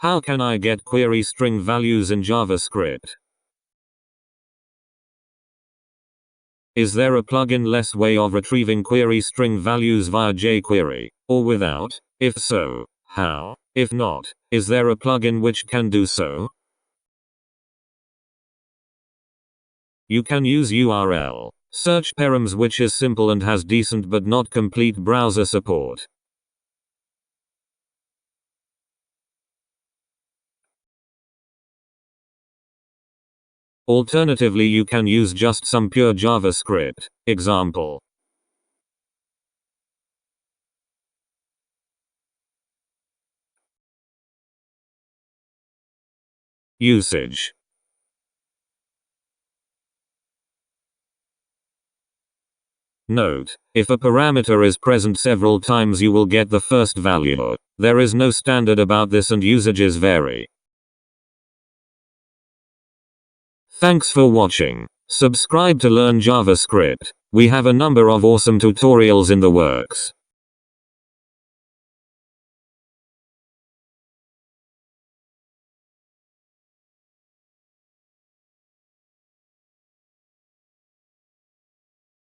How can I get query string values in JavaScript? Is there a plugin-less way of retrieving query string values via jQuery, or without? If so, how? If not, is there a plugin which can do so? You can use URL search params, which is simple and has decent but not complete browser support. Alternatively, you can use just some pure JavaScript. Example. Usage. Note: if a parameter is present several times, you will get the first value. There is no standard about this and usages vary. Thanks for watching. Subscribe to learn JavaScript. We have a number of awesome tutorials in the works.